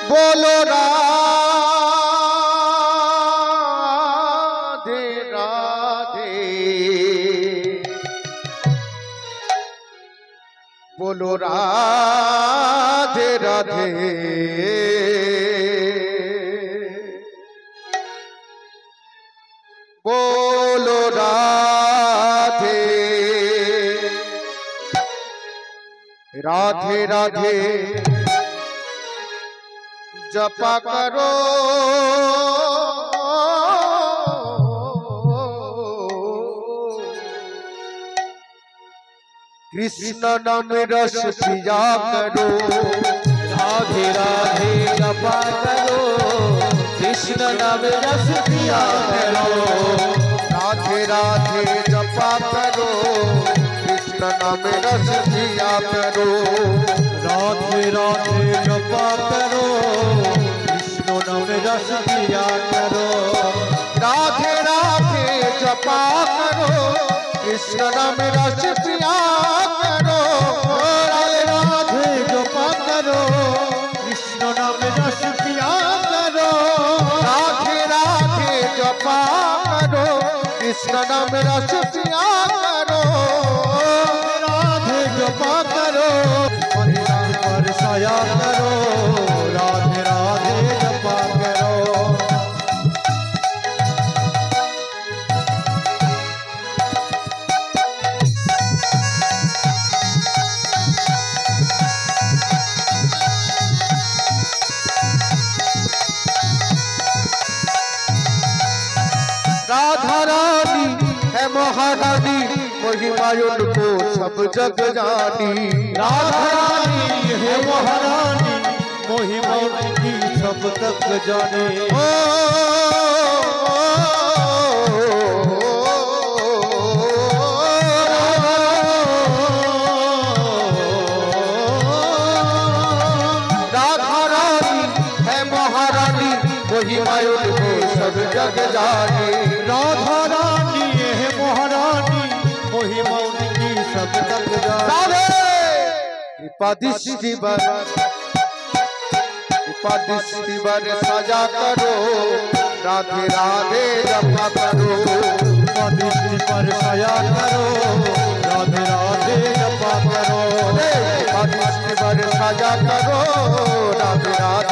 बोलो राधे राधे, बोलो राधे राधे, बोलो राधे राधे राधे, जपा करो कृष्ण नाम रस पिया करो। राधे राधे जपा करो कृष्ण नाम रस पिया करो। राधे राधे जपा करो कृष्ण नाम रस पिया करो। राधे राधे जपा करो कृष्ण नाम रस पिया करो। राधे राधे जपा करो कृष्ण नाम रस पिया करो। राधे राधे जपा करो कृष्ण नाम रस पिया करो। राधे राधे जपा करो कृष्ण नाम रस पिया करो। राधे जपा करो पर साया करो। राधे राधे जपा करो। राधा रानी है महारानी महिमा उनको सब जग जानी। राधा रानी है महारानी महिमा उनकी सब तक जाने। ओ राधा रानी है महारानी महिमा उनको सब जग जानी। राधा रानी है महारानी महिमा उनकी सब तक जाने। कृपा दृष्टि बर सजा करो। राधे राधे जपा करो। दृष्टि पर सया करो। राधे राधे जपा करो। कृपा दृष्टि बर सजा करो। राधे राधे